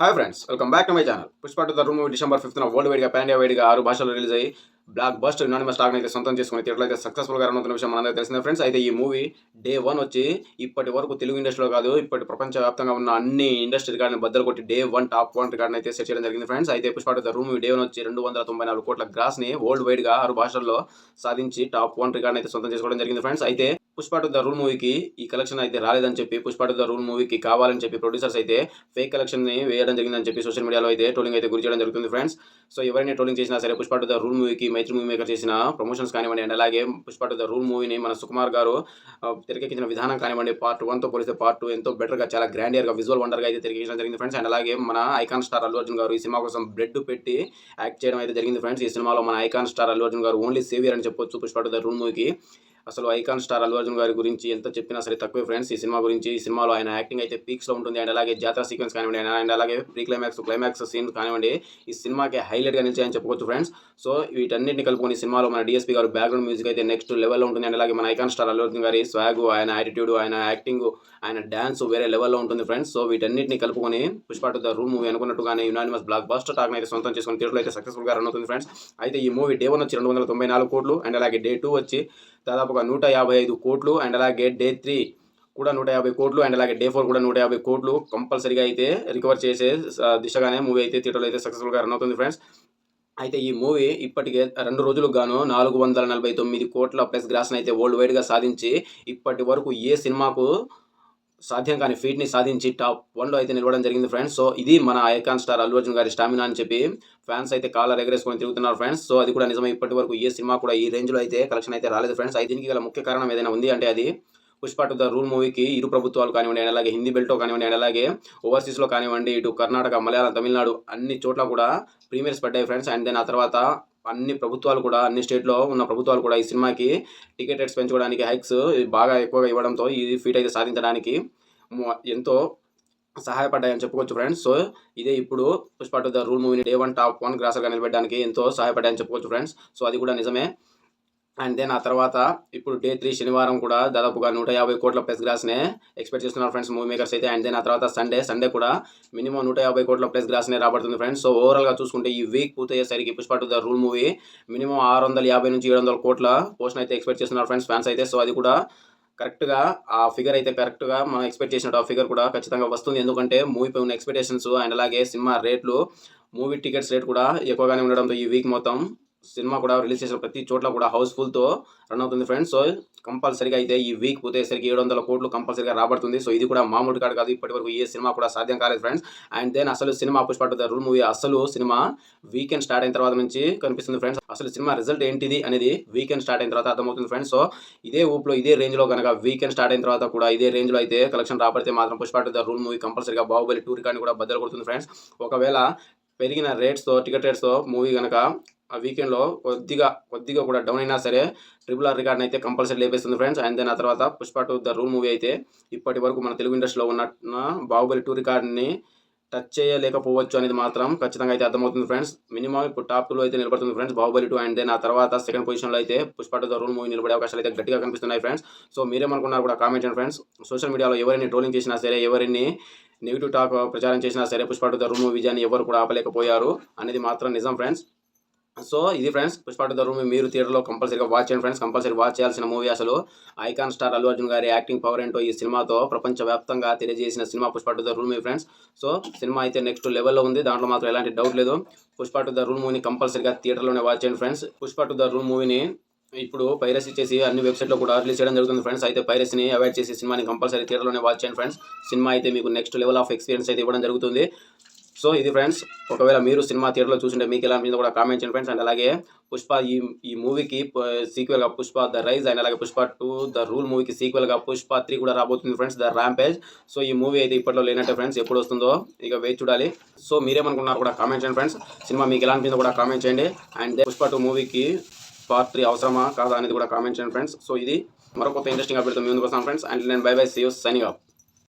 Hi friends, welcome back to my channel. Pushpa two the rule movie December 5న world వైడ్గా pan India వైడ్గా 6 భాషల్లో release అయ్యి block buster unanimous talk అయితే సొంతం చేసుకుని థియేటర్లో అయితే సక్సెస్ఫుల్గా రన్ అవుతున్న విషయం మనందరికీ తెలిసిందే ఫ్రెండ్స్. అయితే ఈ మూవీ డే 1 వచ్చి ఇప్పటి వరకు తెలుగు ఇండస్ట్రీలో కాదు, ఇప్పటి ప్రపంచవ్యాప్తంగా ఉన్న అన్ని ఇండస్ట్రీ రికార్డుని బద్దలు కొట్టి డే 1 టాప్ 1 రికార్డుని అయితే సెట్ చేయడం జరిగింది ఫ్రెండ్స్. అయితే Pushpa two the rule movie day 1 వచ్చి 294 కోట్ల గ్రాస్ని వరల్డ్ వైడ్గా 6 భాషల్లో సాధించి టాప్ 1 రికార్డుని అయితే సొంతం చేసుకోవడం జరిగింది ఫ్రెండ్స్. అయితే పుష్ప టు ద రూల్ మూవీకి ఈ కలెక్షన్ అయితే రాలేదని చెప్పి, పుష్ప టు ద రూల్ మూవీకి కావాలని చెప్పి ప్రొడ్యూసర్స్ అయితే ఫేక్ కలెక్షన్ని వేయడం జరిగిందని చెప్పి సోషల్ మీడియాలో అయితే ట్రోలింగ్ అయితే గురి చేయడం జరుగుతుంది ఫ్రెండ్స్. సో ఎవరైనా ట్రోలింగ్ చేసినా సరే పుష్ప టు ద రూల్ మూవీకి మైత్రి మూవీ మేకర్ చేసిన ప్రమోషన్స్ కానివ్వండి, అండ్ అలాగే పుష్ప టు ద రూల్ మూవీని మన సుకుమార్ గారు తెరకెక్కించిన విధానం కానివ్వండి, పార్ట్ 1తో పోలిస్తే పార్ట్ 2 ఎంతో బెటర్గా, చాలా గ్రాండియర్గా, విజువల్ వండర్గా అయితే తెరకెక్కించడం జరిగింది ఫ్రెండ్స్. అండ్ అలాగే మన ఐకాన్ స్టార్ అల్లు అర్జున్ గారు ఈ సినిమా కోసం బ్లడ్ పెట్టి యాక్ట్ చేయడం అయితే జరిగింది ఫ్రెండ్స్. ఈ సినిమాలో మన ఐకాన్ స్టార్ అల్లు అర్జున్ గారు ఓన్లీ సేవియర్ అని చెప్పొచ్చు పుష్ప టు ద రూల్ మూవీకి. అసలు ఐకాన్ స్టార్ అల్లు అర్జున్ గారి గురించి ఎంత చెప్పినా సరే తక్కువే ఫ్రెండ్స్. ఈ సినిమా గురించి, ఈ సినిమాలో ఆయన యాక్టింగ్ అయితే పీక్స్లో ఉంటుంది. అండ్ అలాగే జాతర సీక్వెన్స్ కానివ్వండి, అండ్ అలాగే ప్రీ క్లైమాక్స్ సీన్ కానివ్వండి, ఈ సినిమాకి హైలైట్గా నిలిచాయని చెప్పుకోవచ్చు ఫ్రెండ్స్. సో వీటన్నింటిని కలుపుకొని సినిమాలో మన డిఎస్పీ గారు బ్యాక్గ్రౌండ్ మ్యూజిక్ అయితే నెక్స్ట్ లెవెల్లో ఉంటుంది. అండ్ అలాగే మన ఐకాన్ స్టార్ అల్లు అర్జున్ గారి స్వాగ్, ఆయన యాటిట్యూడ్, ఆయన యాక్టింగ్, ఆయన డ్యాన్స్ వేరే లెవెల్లో ఉంటుంది ఫ్రెండ్స్. సో వీటన్నిటిని కలుపుకొని Pushpa two the rule movie అనుకున్నట్టుగానే యునానిమస్ బ్లాక్ బస్టర్ టాక్ అయితే సొంతం చేసుకుని థియేటర్లో అయితే సక్సెస్ఫుల్గా రన్ అవుతుంది ఫ్రెండ్స్. అయితే ఈ మూవీ డే 1 వచ్చి 294 కోట్లు, అండ్ అలాగే డే 2 వచ్చి దాదాపుగా 155 కోట్లు, అండ్ అలాగే డే 3 కూడా 150 కోట్లు, అండ్ అలాగే డే 4 కూడా 150 కోట్లు కంపల్సరీగా అయితే రికవర్ చేసే దిశగానే మూవీ అయితే థియేటర్లో అయితే సక్సెస్ఫుల్గా రన్ అవుతుంది ఫ్రెండ్స్. అయితే ఈ మూవీ ఇప్పటికే 2 రోజులకు గాను 449 కోట్ల ప్లస్ గ్రాస్ని అయితే వరల్డ్ వైడ్గా సాధించి ఇప్పటి వరకు ఏ సినిమాకు సాధ్యం కాని ఫీట్ని సాధించి టాప్ 1లో అయితే నిలవడం జరిగింది ఫ్రెండ్స్. సో ఇది మన ఐకాన్ స్టార్ అల్లు అర్జున్ గారి స్టామినా అని చెప్పి ఫ్యాన్స్ అయితే కాలర్ ఎగరేసుకొని తిరుగుతున్నారు ఫ్రెండ్స్. సో అది కూడా నిజమే, ఇప్పటి వరకు ఏ సినిమా కూడా ఈ రేంజ్లో అయితే కలెక్షన్ అయితే రాలేదు ఫ్రెండ్స్. అయితే దీనికి గల ముఖ్య కారణం ఏదైనా ఉంది అంటే అది పుష్ప టు ద రూల్ మూవీకి ఇరు ప్రభుత్వాలు కానివ్వండి, అండ్ అలాగే హిందీ బెల్టో కానివ్వండి, అండ్ అలాగే ఓవర్సీస్లో కానివ్వండి, ఇటు కర్ణాటక, మలయాళం, తమిళనాడు అన్ని చోట్ల కూడా ప్రీమియర్స్ పడ్డాయి ఫ్రెండ్స్. అండ్ దెన్ ఆ తర్వాత అన్ని ప్రభుత్వాలు కూడా, అన్ని స్టేట్లో ఉన్న ప్రభుత్వాలు కూడా ఈ సినిమాకి టికెట్ రేట్స్ పెంచుకోవడానికి హైక్స్ బాగా ఎక్కువగా ఇవ్వడంతో ఈ ఫీట్ అయితే సాధించడానికి ఎంతో సహాయపడ్డాయని చెప్పుకోవచ్చు ఫ్రెండ్స్. సో ఇదే ఇప్పుడు పుష్ప టు ద రూల్ మూవీని డే 1 టాప్ 1 గ్రాసర్గా నిలబెట్టడానికి ఎంతో సహాయపడ్డాయని చెప్పుకోవచ్చు ఫ్రెండ్స్. సో అది కూడా నిజమే. అండ్ దెన్ ఆ తర్వాత ఇప్పుడు డే 3 శనివారం కూడా దాదాపుగా 150 కోట్ల ప్లస్ గ్రాస్నే ఎక్స్పెక్ట్ చేస్తున్నారు ఫ్రెండ్స్ మూవీ మేకర్స్ అయితే. అండ్ దెన్ ఆ తర్వాత సండే కూడా మినిమం 150 కోట్ల ప్లస్ గ్రాస్నే రాబడుతుంది ఫ్రెండ్స్. సో ఓవరాల్గా చూసుకుంటే ఈ వీక్ పూర్తయ్యేసరికి Pushpa two the rule movie minimum 650 నుంచి 700 కోట్ల పోస్ట్ అయితే ఎక్స్పెక్ట్ చేస్తున్నారు ఫ్రెండ్స్ ఫ్యాన్స్ అయితే. సో అది కూడా కరెక్ట్గా ఆ ఫిగర్ అయితే కరెక్ట్గా మనం ఎక్స్పెక్ట్ చేసినట్టు ఆ ఫిగర్ కూడా ఖచ్చితంగా వస్తుంది. ఎందుకంటే మూవీపై ఉన్న ఎక్స్పెక్టేషన్స్ అండ్ అలాగే సినిమా రేట్లు, మూవీ టికెట్స్ రేట్ కూడా ఎక్కువగానే ఉండడంతో ఈ వీక్ మొత్తం సినిమా కూడా రిలీజ్ చేసిన ప్రతి చోట్ల కూడా హౌస్ఫుల్తో రన్ అవుతుంది ఫ్రెండ్స్. సో కంపల్సరీగా అయితే ఈ వీక్ పోతేసరికి 700 కోట్లు కంపల్సరీగా రాబడుతుంది. సో ఇది కూడా మామూలు కాదు కాదు, ఇప్పటి వరకు ఏ సినిమా కూడా సాధ్యం కాలేదు ఫ్రెండ్స్. అండ్ దెన్ అసలు cinema Pushpa two the rule movie అసలు సినిమా వీకెండ్ స్టార్ట్ అయిన తర్వాత నుంచి కనిపిస్తుంది ఫ్రెండ్స్. అసలు సినిమా రిజల్ట్ ఏంటిది అనేది వీకెండ్ స్టార్ట్ అయిన తర్వాత అర్థమవుతుంది ఫ్రెండ్స్. సో ఇదే ఊపులో, ఇదే రేంజ్లో కనుక వీకెండ్ స్టార్ట్ అయిన తర్వాత కూడా ఇదే రేంజ్లో అయితే కలెక్షన్ రాబడితే మాత్రం Pushpa two the rule movie కంపల్సరీగా బాహుబలి 2 రికార్డ్ని కూడా బద్దలు కొడుతుంది ఫ్రెండ్స్. ఒకవేళ పెరిగిన టికెట్ రేట్స్తో మూవీ కనుక ఆ వీకెండ్లో కొద్దిగా కూడా డౌన్ అయినా సరే RRR రికార్డ్ని అయితే కంపల్సరీ లేపేస్తుంది ఫ్రెండ్స్. అండ్ దెన్ ఆ తర్వాత Pushpa two the rule movie అయితే ఇప్పటి వరకు మన తెలుగు ఇండస్ట్రీలో ఉన్న బాహుబలి 2 రికార్డ్ని టచ్ చేయలేకపోవచ్చు అనేది మాత్రం ఖచ్చితంగా అయితే అర్థమవుతుంది ఫ్రెండ్స్. మినిమం ఇప్పుడు టాప్ 2లో అయితే నిలబడుతుంది ఫ్రెండ్స్ బాహుబలి 2. అండ్ దెన్ ఆ తర్వాత సెకండ్ పొజిషన్లో అయితే Pushpa two the rule movie నిలబడే అవకాశాలు అయితే గట్టిగా కనిపిస్తున్నాయి ఫ్రెండ్స్. సో మీరేమనుకున్నారు కూడా కామెంట్ చేయండి ఫ్రెండ్స్. సోషల్ మీడియాలో ఎవరిని ట్రోలింగ్ చేసినా సరే, ఎవరిని నెగిటివ్ టాక్ ప్రచారం చేసినా సరే Pushpa two the rule movie విజయాన్ని ఎవరు కూడా ఆపలేకపోయారు అనేది మాత్రం నిజం ఫ్రెండ్స్. సో ఇది friends Pushpa two the rule మీరు థియేటర్లో కంపల్సరీగా వాచ్ చేయండి ఫ్రెండ్స్. కంపల్సరీ వాచ్ చేయాల్సిన మూవీ. అసలు ఐకాన్ స్టార్ అల్లు అర్జున్ గారి యాక్టింగ్ పవర్ ఏంటో ఈ సినిమాతో ప్రపంచవ్యాప్తంగా తెలియజేసిన cinema Pushpa two the rule movie friends. So cinema అయితే నెక్స్ట్ లెవెల్లో ఉంది, దాంట్లో మాత్రం ఎలాంటి డౌట్ లేదు. పుష్ప టు ద రూల్ మూవీని కంపల్సరీగా థియేటర్లోనే వాచ్ చేయండి friends. Pushpa two the rule మూవీని ఇప్పుడు పైరసీ చేసి అన్ని వెబ్సైట్లో కూడా రిలీజ్ చేయడం జరుగుతుంది ఫ్రెండ్స్. అయితే పైరసీని అవాయిడ్ చేసి సినిమాని కంపల్సరీ థియేటర్లోనే వాచ్ చేయండి ఫ్రెండ్స్. సినిమా అయితే మీకు నెక్స్ట్ లెవెల్ ఆఫ్ ఎక్స్పీరియన్స్ అయితే ఇవ్వడం జరుగుతుంది. సో ఇది ఫ్రెండ్స్, ఒకవేళ మీరు సినిమా థియేటర్లో చూసింటే మీకు ఎలా మీద కూడా కామెంట్ చేయండి ఫ్రెండ్స్. అండ్ అలాగే పుష్ప ఈ మూవీకి సీక్వెల్గా పుష్ప ద రైజ్, అండ్ అలాగే పుష్ప టు ద రూల్ మూవీకి సీక్వెల్గా పుష్ప 3 కూడా రాబోతుంది ఫ్రెండ్స్, ద ర్యాంపేజ్. సో ఈ మూవీ అయితే ఇప్పట్లో లేనట్టే ఫ్రెండ్స్, ఎప్పుడు వస్తుందో ఇక వేచి చూడాలి. సో మీరేమనుకున్నారు కూడా కామెంట్ చేయండి ఫ్రెండ్స్. సినిమా మీకు ఎలా అనిపిందో కూడా కామెంట్ చేయండి. అండ్ పుష్ప 2 మూవీకి పార్ట్ 3 అవసరమా కాదా అనేది కూడా కామెంట్ చేయండి ఫ్రెండ్స్. సో ఇది మరొక ఇంట్రెస్టింగ్ అప్డేట్తో మీ ముందుకు వస్తాను ఫ్రెండ్స్. అండ్ నేను bye see you, signing of.